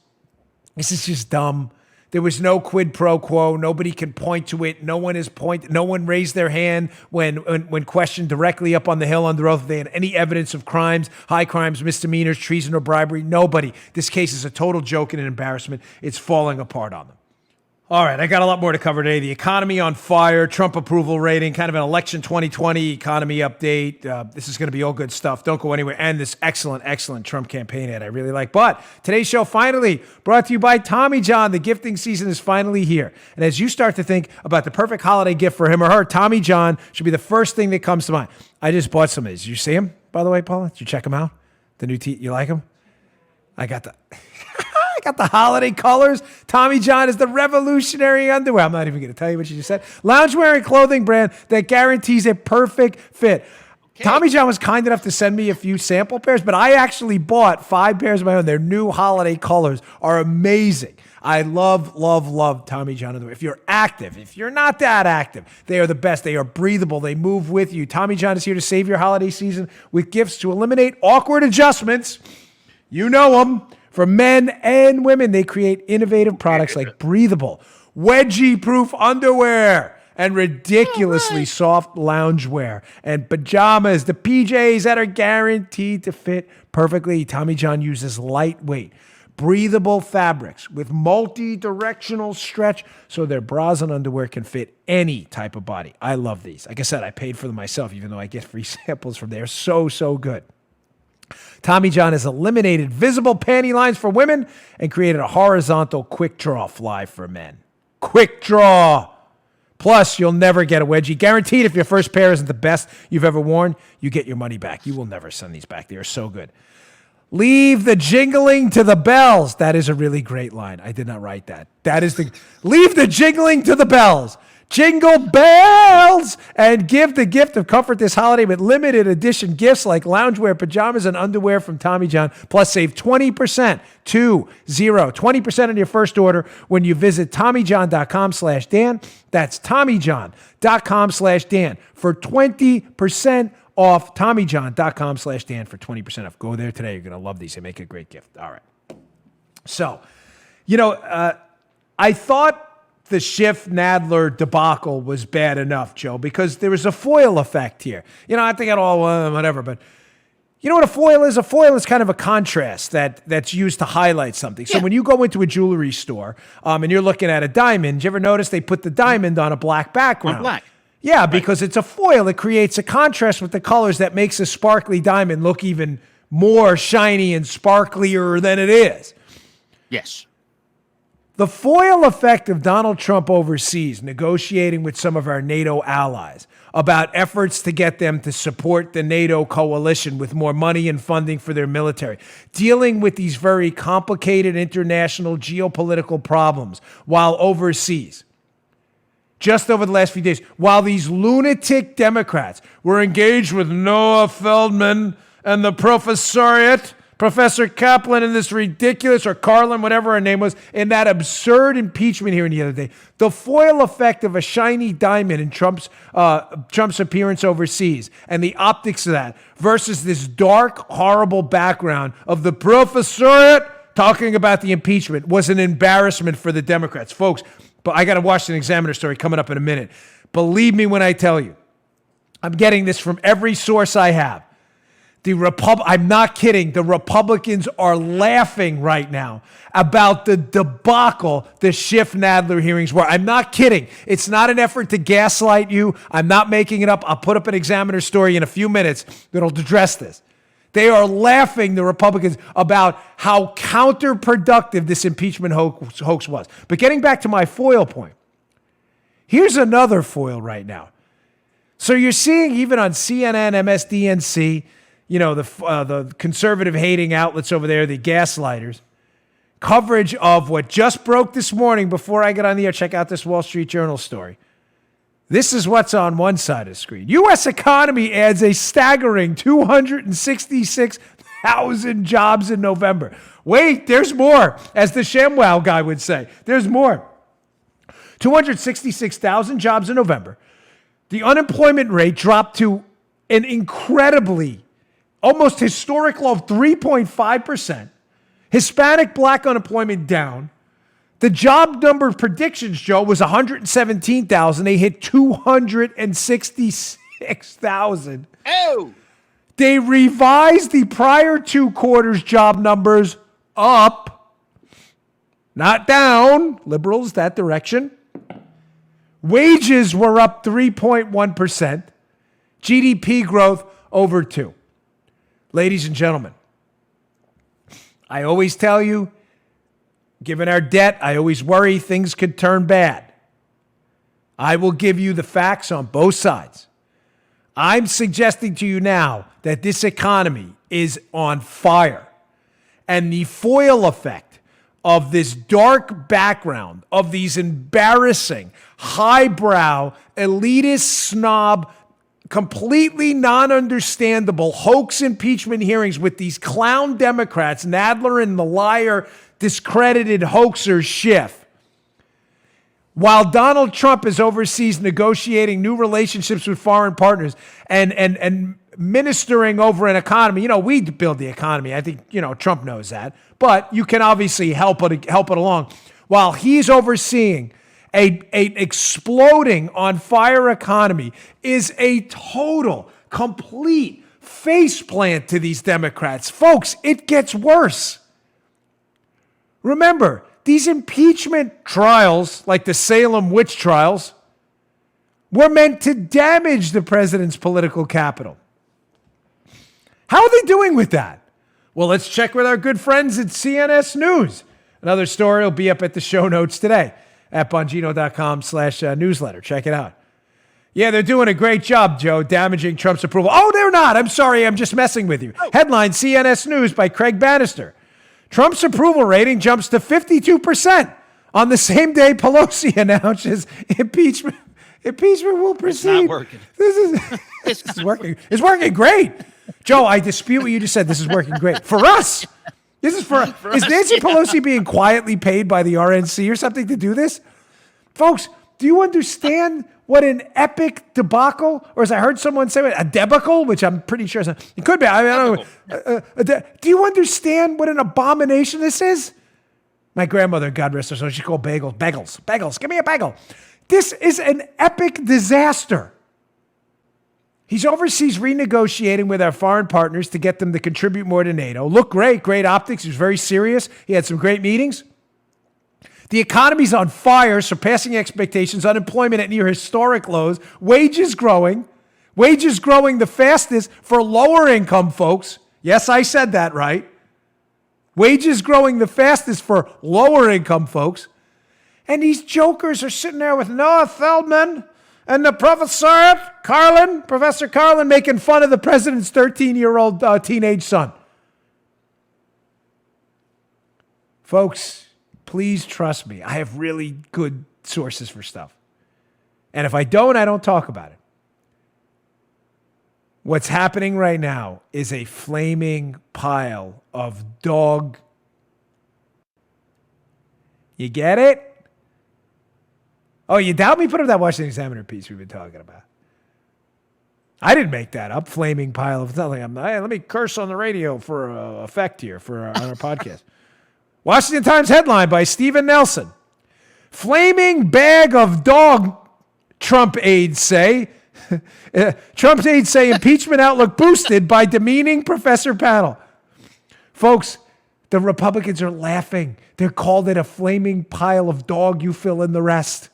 this is just dumb. There was no quid pro quo. Nobody can point to it. No one raised their hand when questioned directly up on the Hill under oath if they had any evidence of crimes, high crimes, misdemeanors, treason, or bribery. Nobody. This case is a total joke and an embarrassment. It's falling apart on them. All right, I got a lot more to cover today. The economy on fire, Trump approval rating, kind of an election 2020 economy update. This is going to be all good stuff. Don't go anywhere. And this excellent Trump campaign ad I really like. But today's show finally brought to you by Tommy John. The gifting season is finally here. And as you start to think about the perfect holiday gift for him or her, Tommy John should be the first thing that comes to mind. I just bought some of these. Did you see them, by the way, Paula? Did you check them out? The new you like them? I got the holiday colors. Tommy John is the revolutionary underwear. I'm not even going to tell you what you just said. Loungewear and clothing brand that guarantees a perfect fit. Okay. Tommy John was kind enough to send me a few sample pairs, but I actually bought 5 pairs of my own. Their new holiday colors are amazing. I love Tommy John underwear. If you're active, if you're not that active, they are the best. They are breathable. They move with you. Tommy John is here to save your holiday season with gifts to eliminate awkward adjustments. You know them. For men and women, they create innovative products like breathable, wedgie-proof underwear and ridiculously soft loungewear and pajamas, the PJs that are guaranteed to fit perfectly. Tommy John uses lightweight, breathable fabrics with multi-directional stretch so their bras and underwear can fit any type of body. I love these. Like I said, I paid for them myself, even though I get free samples from there. So good. Tommy John has eliminated visible panty lines for women and created a horizontal quick draw fly for men. Quick draw. Plus, you'll never get a wedgie. Guaranteed if your first pair isn't the best you've ever worn, you get your money back. You will never send these back. They are so good. Leave the jingling to the bells. That is a really great line. I did not write that. Leave the jingling to the bells. Jingle bells and give the gift of comfort this holiday with limited edition gifts like loungewear, pajamas, and underwear from Tommy John. Plus, save 20%, 20% on your first order when you visit TommyJohn.com/Dan. That's TommyJohn.com/Dan for 20% off. TommyJohn.com/Dan for 20% off. Go there today. You're going to love these. They make a great gift. All right. So, I thought the Schiff-Nadler debacle was bad enough, Joe, because there was a foil effect here. I think it all, whatever, but you know what a foil is? A foil is kind of a contrast that's used to highlight something. So when you go into a jewelry store and you're looking at a diamond, you ever notice they put the diamond on a black background? On black. Yeah, because it's a foil. It creates a contrast with the colors that makes a sparkly diamond look even more shiny and sparklier than it is. Yes. The foil effect of Donald Trump overseas negotiating with some of our NATO allies about efforts to get them to support the NATO coalition with more money and funding for their military, dealing with these very complicated international geopolitical problems while overseas. Just over the last few days, while these lunatic Democrats were engaged with Noah Feldman and the professoriate, Professor Kaplan in this ridiculous, or Carlin, whatever her name was, in that absurd impeachment hearing the other day. The foil effect of a shiny diamond in Trump's appearance overseas and the optics of that versus this dark, horrible background of the professoriate talking about the impeachment was an embarrassment for the Democrats. Folks, but I got a Washington Examiner story coming up in a minute. Believe me when I tell you, I'm getting this from every source I have. I'm not kidding. The Republicans are laughing right now about the debacle the Schiff-Nadler hearings were. I'm not kidding. It's not an effort to gaslight you. I'm not making it up. I'll put up an Examiner story in a few minutes that'll address this. They are laughing, the Republicans, about how counterproductive this impeachment hoax was. But getting back to my foil point, here's another foil right now. So you're seeing even on CNN, MSDNC, the conservative hating outlets over there, the gaslighters, coverage of what just broke this morning before I get on the air. Check out this Wall Street Journal story. This is what's on one side of the screen. U.S. economy adds a staggering 266,000 jobs in November. Wait, there's more, as the ShamWow guy would say. There's more. 266,000 jobs in November. The unemployment rate dropped to an incredibly, almost historic low of 3.5%. Hispanic black unemployment down. The job number predictions, Joe, was 117,000. They hit 266,000. Oh! They revised the prior 2 quarters job numbers up, not down. Liberals, that direction. Wages were up 3.1%. GDP growth over 2. Ladies and gentlemen, I always tell you, given our debt, I always worry things could turn bad. I will give you the facts on both sides. I'm suggesting to you now that this economy is on fire. And the foil effect of this dark background, of these embarrassing, highbrow, elitist, snob, completely non-understandable hoax impeachment hearings with these clown Democrats, Nadler and the liar, discredited hoaxer Schiff. While Donald Trump is overseas negotiating new relationships with foreign partners and ministering over an economy, we build the economy. I think, Trump knows that. But you can obviously help it along. While he's overseeing a exploding on fire economy is a total, complete faceplant to these Democrats. Folks, it gets worse. Remember, these impeachment trials, like the Salem witch trials, were meant to damage the president's political capital. How are they doing with that? Well, let's check with our good friends at CNS News. Another story will be up at the show notes today at Bongino.com/newsletter. Check it out. Yeah, they're doing a great job, Joe, damaging Trump's approval. Oh, they're not. I'm sorry. I'm just messing with you. Headline, CNS News by Craig Bannister. Trump's approval rating jumps to 52% on the same day Pelosi announces impeachment. Impeachment will proceed. It's not working. This is working. It's working great. Joe, I dispute what you just said. This is working great. For us. This is for is us, Nancy Pelosi being quietly paid by the RNC or something to do this? Folks, do you understand what an epic debacle, or as I heard someone say, a debacle, which I'm pretty sure it could be. I don't know. Do you understand what an abomination this is? My grandmother, God rest her soul, she called bagels. Give me a bagel. This is an epic disaster. He's overseas renegotiating with our foreign partners to get them to contribute more to NATO. Look great optics. He was very serious. He had some great meetings. The economy's on fire, surpassing expectations. Unemployment at near historic lows. Wages growing the fastest for lower income folks. Yes, I said that right. Wages growing the fastest for lower income folks. And these jokers are sitting there with Noah Feldman and the Professor Carlin making fun of the president's 13-year-old teenage son. Folks, please trust me. I have really good sources for stuff. And if I don't talk about it. What's happening right now is a flaming pile of dog. You get it? Oh, you doubt me? Put up that Washington Examiner piece we've been talking about. I didn't make that up. Flaming pile of nothing. Let me curse on the radio for effect here on our podcast. Washington Times headline by Stephen Nelson. Flaming bag of dog, Trump aides say. Trump's aides say impeachment outlook boosted by demeaning professor panel. Folks, the Republicans are laughing. They're called it a flaming pile of dog. You fill in the rest.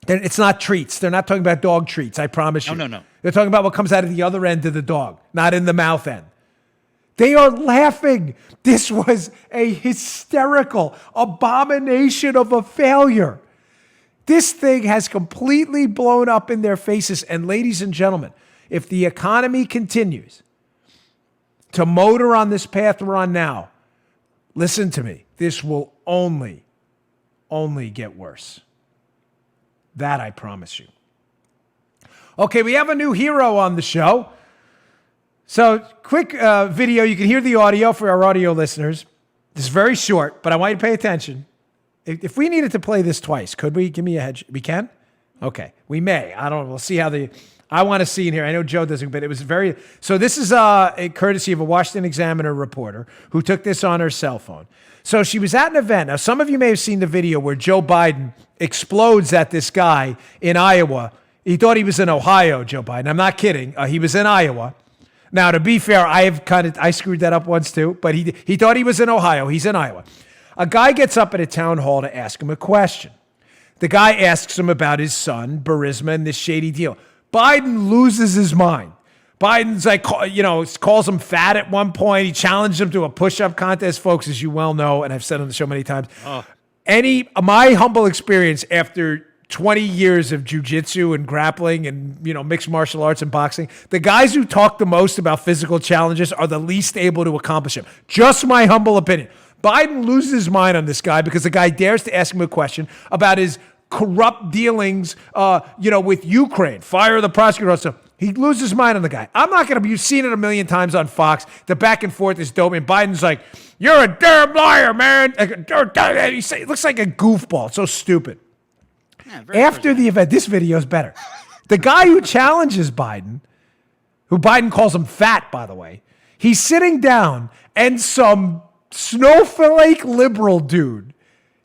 It's not treats. They're not talking about dog treats, I promise you. No. They're talking about what comes out of the other end of the dog, not in the mouth end. They are laughing. This was a hysterical abomination of a failure. This thing has completely blown up in their faces. And ladies and gentlemen, if the economy continues to motor on this path we're on now, listen to me. This will only get worse. That I promise you. Okay, we have a new hero on the show. So, quick video. You can hear the audio for our audio listeners. This is very short, but I want you to pay attention. If we needed to play this twice, could we? Give me a head. We can? Okay. We may. I don't know. We'll see how I want to see in here. I know Joe doesn't, but it was very... So this is a courtesy of a Washington Examiner reporter who took this on her cell phone. So she was at an event. Now, some of you may have seen the video where Joe Biden explodes at this guy in Iowa. He thought he was in Ohio, Joe Biden. I'm not kidding. He was in Iowa. Now, to be fair, I screwed that up once too, but he thought he was in Ohio. He's in Iowa. A guy gets up at a town hall to ask him a question. The guy asks him about his son, Burisma, and this shady deal. Biden loses his mind. Biden's like, calls him fat at one point. He challenged him to a push-up contest, folks, as you well know, and I've said on the show many times. My humble experience after 20 years of jiu-jitsu and grappling and, mixed martial arts and boxing, the guys who talk the most about physical challenges are the least able to accomplish them. Just my humble opinion. Biden loses his mind on this guy because the guy dares to ask him a question about his corrupt dealings, with Ukraine. Fire the prosecutor. So he loses his mind on the guy. I'm not going to. You've seen it a million times on Fox. The back and forth is dope. And Biden's like, "You're a damn liar, man." He looks like a goofball. It's so stupid. Yeah, after the event, this video is better. The guy who challenges Biden, who Biden calls him fat, by the way, he's sitting down, and some snowflake liberal dude.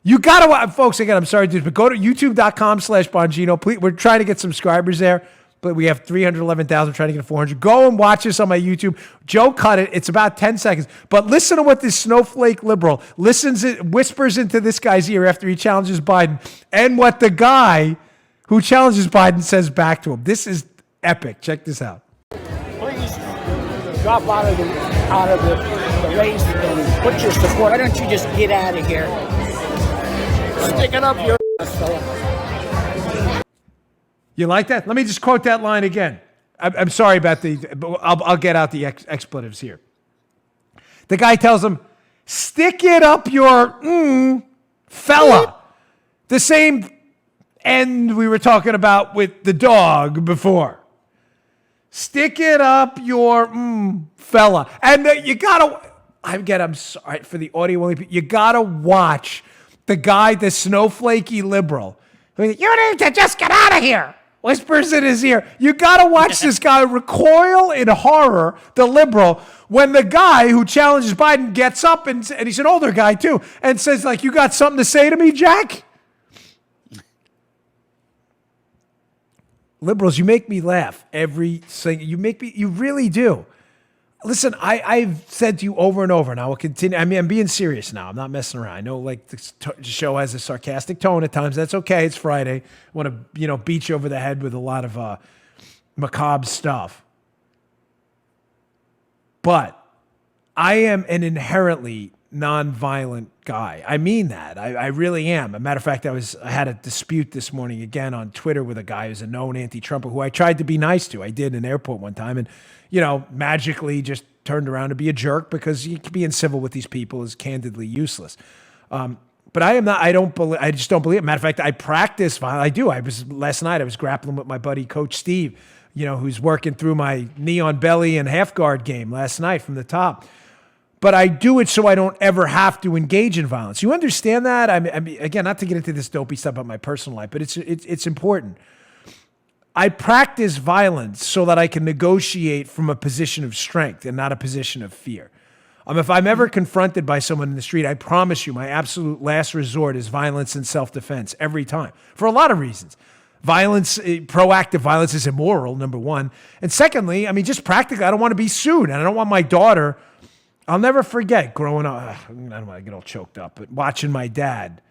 You gotta, folks, again, I'm sorry, dude, but go to youtube.com/Bongino. Please, we're trying to get subscribers there, but we have 311,000, trying to get 400. Go and watch this on my YouTube. Joe cut it. It's about 10 seconds. But listen to what this snowflake liberal whispers into this guy's ear after he challenges Biden, and what the guy who challenges Biden says back to him. This is epic. Check this out. Please drop out of the race and put your support. Why don't you just get out of here? Stick it up your ass, fella. You like that? Let me just quote that line again. I'm sorry about but I'll get out the expletives here. The guy tells him, "Stick it up your fella." The same end we were talking about with the dog before. Stick it up your fella. And you gotta, I'm sorry for the audio only, you gotta watch the guy, the snowflakey liberal. "You need to just get out of here," whispers in his ear. You gotta watch this guy recoil in horror, the liberal, when the guy who challenges Biden gets up and he's an older guy too, and says, like, "You got something to say to me, Jack?" Liberals, you make me laugh every single. You really do. Listen, I've said to you over and over, and I will continue. I mean, I'm being serious now. I'm not messing around. I know, like, the show has a sarcastic tone at times. That's okay. It's Friday. I want to, beat you over the head with a lot of macabre stuff. But I am an inherently nonviolent guy. I mean that. I really am. As a matter of fact, I had a dispute this morning again on Twitter with a guy who's a known anti-Trumper who I tried to be nice to. I did in an airport one time, and magically just turned around to be a jerk, because being civil with these people is candidly useless. But I am not. I just don't believe it. Matter of fact, I practice violence. I do. Last night I was grappling with my buddy Coach Steve, who's working through my knee on belly and half guard game last night from the top. But I do it so I don't ever have to engage in violence. You understand that? I mean, again, not to get into this dopey stuff about my personal life, but it's important. I practice violence so that I can negotiate from a position of strength and not a position of fear. If I'm ever confronted by someone in the street, I promise you my absolute last resort is violence and self-defense every time, for a lot of reasons. Violence, proactive violence, is immoral, number one. And secondly, just practically, I don't want to be sued, and I don't want my daughter. I'll never forget growing up. I don't want to get all choked up, but watching my dad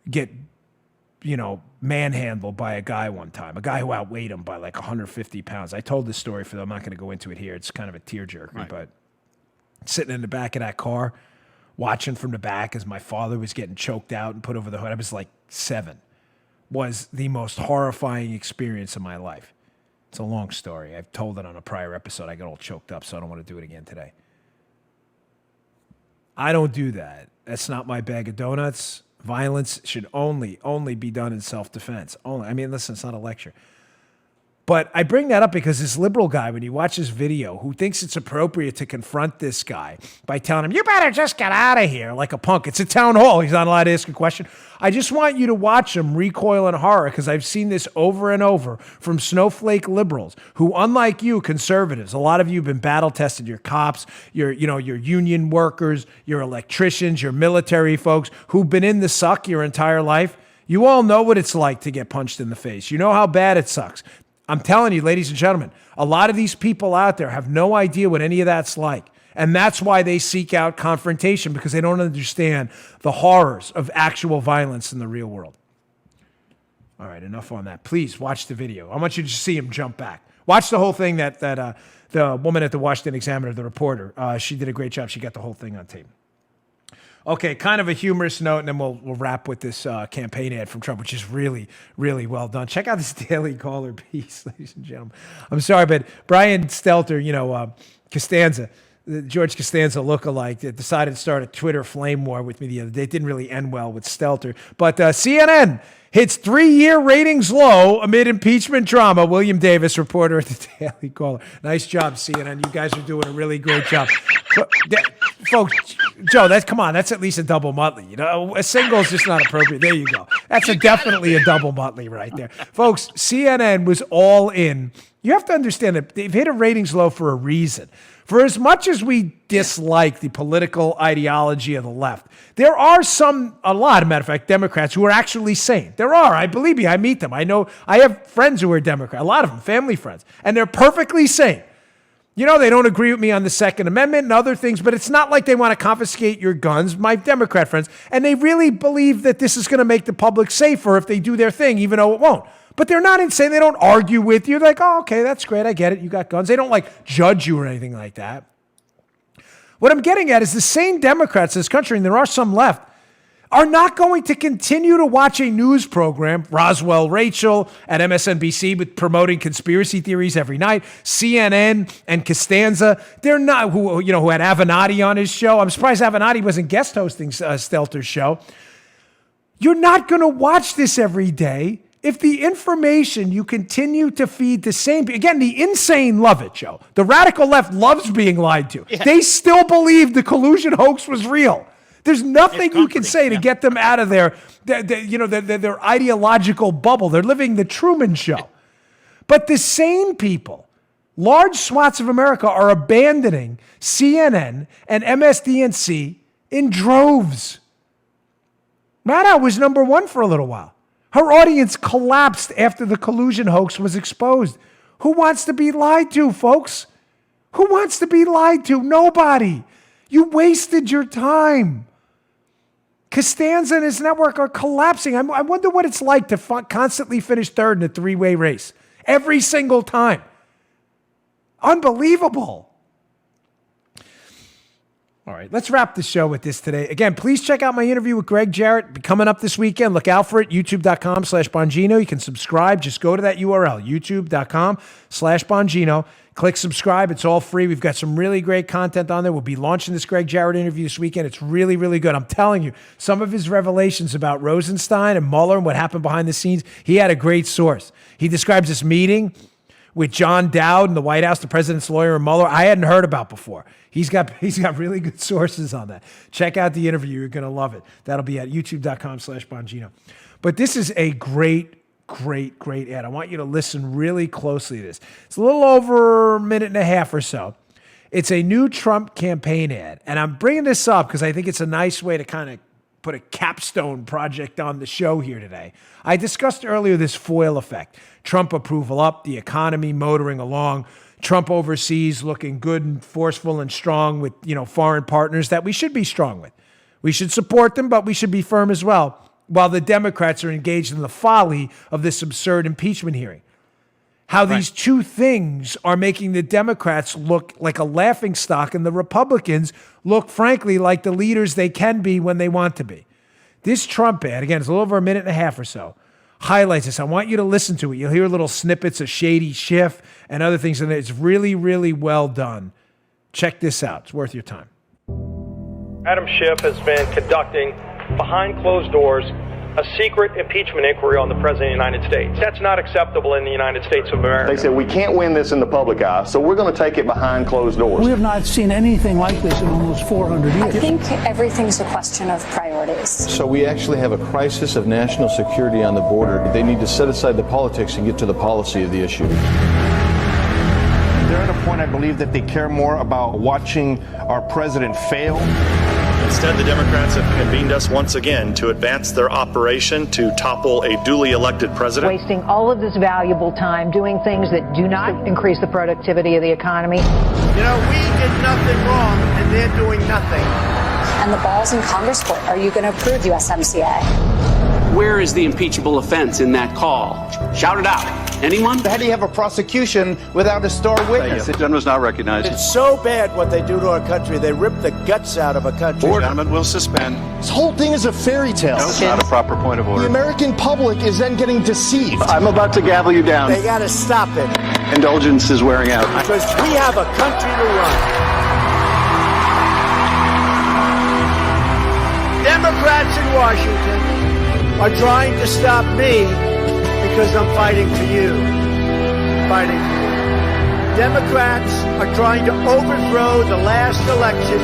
get, manhandled by a guy one time, a guy who outweighed him by like 150 pounds. I told this story I'm not going to go into it here. It's kind of a tearjerker, right. But sitting in the back of that car, watching from the back as my father was getting choked out and put over the hood. I was like 7. Was the most horrifying experience of my life. It's a long story. I've told it on a prior episode. I got all choked up, so I don't want to do it again today. I don't do that. That's not my bag of donuts. Violence should only be done in self-defense. Only. I mean, listen, it's not a lecture. But I bring that up because this liberal guy, when you watch this video, who thinks it's appropriate to confront this guy by telling him, you better just get out of here, like a punk. It's a town hall. He's not allowed to ask a question. I just want you to watch him recoil in horror, because I've seen this over and over from snowflake liberals who, unlike you, conservatives, a lot of you have been battle-tested. You're cops, you're union workers, you're electricians, you're military folks who've been in the suck your entire life. You all know what it's like to get punched in the face. You know how bad it sucks. I'm telling you, ladies and gentlemen, a lot of these people out there have no idea what any of that's like. And that's why they seek out confrontation, because they don't understand the horrors of actual violence in the real world. All right, enough on that. Please watch the video. I want you to see him jump back. Watch the whole thing that the woman at the Washington Examiner, the reporter, she did a great job. She got the whole thing on tape. Okay, kind of a humorous note, and then we'll wrap with this campaign ad from Trump, which is really, really well done. Check out this Daily Caller piece, ladies and gentlemen. I'm sorry, but Brian Stelter, Costanza, George Costanza lookalike, decided to start a Twitter flame war with me the other day. It didn't really end well with Stelter. But CNN hits 3-year ratings low amid impeachment drama. William Davis, reporter at the Daily Caller. Nice job, CNN. You guys are doing a really great job. Folks, Joe, that's at least a double Muttley. A single is just not appropriate. There you go. That's definitely a double Muttley right there. Folks, CNN was all in. You have to understand that they've hit a ratings low for a reason. For as much as we dislike the political ideology of the left, there are a lot, matter of fact, Democrats who are actually sane. There are. I believe me. I meet them. I know. I have friends who are Democrat, a lot of them, family friends, and they're perfectly sane. They don't agree with me on the Second Amendment and other things, but it's not like they want to confiscate your guns, my Democrat friends, and they really believe that this is going to make the public safer if they do their thing, even though it won't. But they're not insane. They don't argue with you. They're like, oh, okay, that's great. I get it. You got guns. They don't judge you or anything like that. What I'm getting at is the same Democrats in this country, and there are some left, are not going to continue to watch a news program, Roswell Rachel at MSNBC, with promoting conspiracy theories every night, CNN and Costanza. They're not, who had Avenatti on his show. I'm surprised Avenatti wasn't guest hosting Stelter's show. You're not going to watch this every day if the information you continue to feed the same. Again, the insane love it, Joe. The radical left loves being lied to. Yeah. They still believe the collusion hoax was real. There's nothing you can say to get them out of their ideological bubble. They're living the Truman Show. But the sane people, large swaths of America, are abandoning CNN and MSDNC in droves. Maddow was number one for a little while. Her audience collapsed after the collusion hoax was exposed. Who wants to be lied to, folks? Who wants to be lied to? Nobody. You wasted your time. Costanza and his network are collapsing. I wonder what it's like to constantly finish third in a three-way race. Every single time. Unbelievable. All right, let's wrap the show with this today. Again, please check out my interview with Greg Jarrett coming up this weekend. Look out for it, youtube.com/Bongino. You can subscribe. Just go to that URL, youtube.com/Bongino. Click subscribe. It's all free. We've got some really great content on there. We'll be launching this Greg Jarrett interview this weekend. It's really, really good. I'm telling you, some of his revelations about Rosenstein and Mueller and what happened behind the scenes, he had a great source. He describes this meeting with John Dowd in the White House, the president's lawyer, and Mueller, I hadn't heard about before. He's got really good sources on that. Check out the interview. You're going to love it. That'll be at youtube.com/Bongino. But this is a great ad. I want you to listen really closely to this. It's a little over a minute and a half or so. It's a new Trump campaign ad. And I'm bringing this up because I think it's a nice way to kind of put a capstone project on the show here today. I discussed earlier this foil effect. Trump approval up, the economy motoring along, Trump overseas looking good and forceful and strong with, foreign partners that we should be strong with. We should support them, but we should be firm as well, while the Democrats are engaged in the folly of this absurd impeachment hearing. How these two things are making the Democrats look like a laughingstock and the Republicans look, frankly, like the leaders they can be when they want to be. This Trump ad, again, it's a little over a minute and a half or so, highlights this. I want you to listen to it. You'll hear little snippets of Shady Schiff and other things in there. It's really, really well done. Check this out. It's worth your time. Adam Schiff has been conducting behind closed doors, a secret impeachment inquiry on the President of the United States. That's not acceptable in the United States of America. They said we can't win this in the public eye, so we're going to take it behind closed doors. We have not seen anything like this in almost 400 years. I think everything's a question of priorities. So we actually have a crisis of national security on the border. They need to set aside the politics and get to the policy of the issue. They're at a point, I believe, that they care more about watching our president fail. Instead, the Democrats have convened us once again to advance their operation to topple a duly elected president. Wasting all of this valuable time doing things that do not increase the productivity of the economy. You know, we did nothing wrong, and they're doing nothing. And the ball's in Congress court. Are you going to approve USMCA? Where is the impeachable offense in that call? Shout it out. Anyone? How do you have a prosecution without a star witness? The gentleman is not recognized. It's so bad what they do to our country. They rip the guts out of a country. The gentleman will suspend. This whole thing is a fairy tale. No, it's not a proper point of order. The American public is then getting deceived. I'm about to gavel you down. They got to stop it. Indulgence is wearing out. Because we have a country to run. Democrats in Washington are trying to stop me because I'm fighting for you. Fighting for you. Democrats are trying to overthrow the last election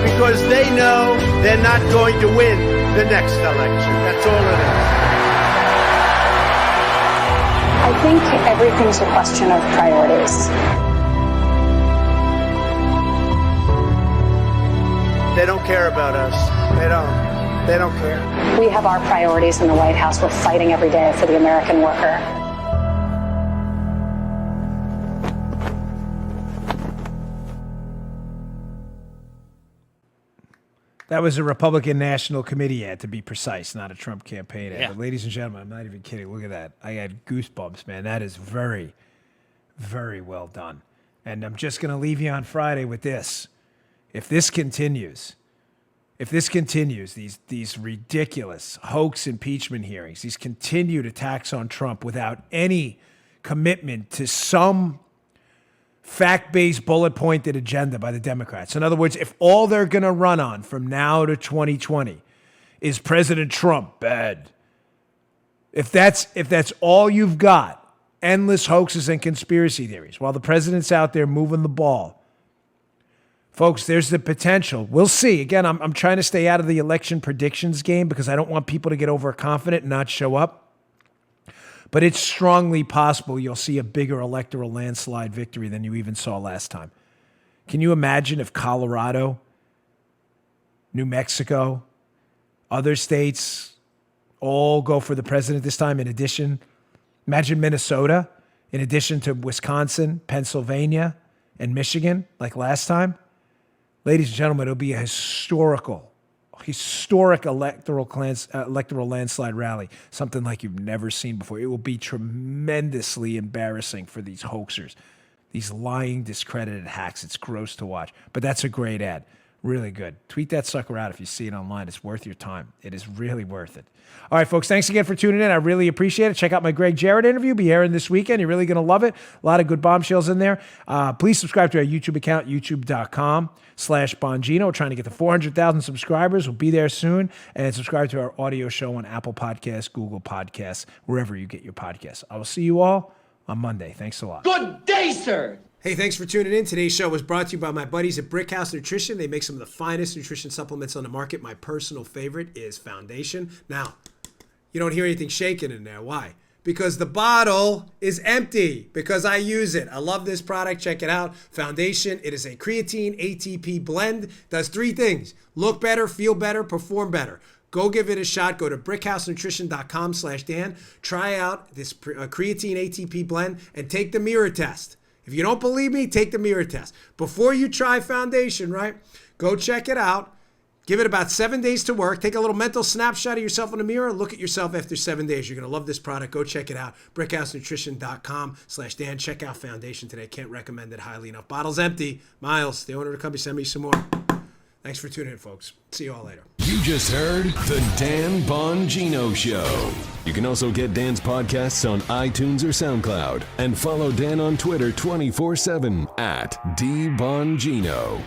because they know they're not going to win the next election. That's all it is. I think everything's a question of priorities. They don't care about us. They don't. They don't care. We have our priorities in the White House. We're fighting every day for the American worker. That was a Republican National Committee ad, to be precise, not a Trump campaign ad. Yeah. But ladies and gentlemen, I'm not even kidding. Look at that. I had goosebumps, man. That is very, very well done. And I'm just going to leave you on Friday with this. If this continues, these ridiculous hoax impeachment hearings, these continued attacks on Trump without any commitment to some fact-based, bullet-pointed agenda by the Democrats. In other words, if all they're going to run on from now to 2020 is President Trump bad, if that's all you've got, endless hoaxes and conspiracy theories, while the president's out there moving the ball, folks, there's the potential. We'll see. Again, I'm trying to stay out of the election predictions game because I don't want people to get overconfident and not show up. But it's strongly possible you'll see a bigger electoral landslide victory than you even saw last time. Can you imagine if Colorado, New Mexico, other states all go for the president this time in addition? Imagine Minnesota in addition to Wisconsin, Pennsylvania, and Michigan like last time. Ladies and gentlemen, it'll be a historic electoral landslide rally, something like you've never seen before. It will be tremendously embarrassing for these hoaxers, these lying, discredited hacks. It's gross to watch, but that's a great ad. Really good. Tweet that sucker out if you see it online. It's worth your time. It is really worth it. All right, folks, thanks again for tuning in. I really appreciate it. Check out my Greg Jarrett interview. Be airing this weekend. You're really going to love it. A lot of good bombshells in there. Please subscribe to our YouTube account, youtube.com/Bongino. We're trying to get to 400,000 subscribers. We'll be there soon. And subscribe to our audio show on Apple Podcasts, Google Podcasts, wherever you get your podcasts. I will see you all on Monday. Thanks a lot. Good day, sir. Hey, thanks for tuning in. Today's show was brought to you by my buddies at Brickhouse Nutrition. They make some of the finest nutrition supplements on the market. My personal favorite is Foundation. Now, you don't hear anything shaking in there. Why? Because the bottle is empty, because I use it. I love this product. Check it out. Foundation. It is a creatine ATP blend. Does three things: look better, feel better, perform better. Go give it a shot. Go to brickhousenutrition.com/Dan. Try out this creatine ATP blend and take the mirror test. If you don't believe me, take the mirror test. Before you try Foundation, right? Go check it out. Give it about 7 days to work. Take a little mental snapshot of yourself in the mirror. Look at yourself after 7 days. You're going to love this product. Go check it out. brickhousenutrition.com/Dan. Check out Foundation today. Can't recommend it highly enough. Bottle's empty. Miles, the owner of the company, send me some more. Thanks for tuning in, folks. See you all later. You just heard The Dan Bongino Show. You can also get Dan's podcasts on iTunes or SoundCloud. And follow Dan on Twitter 24/7 @DBongino.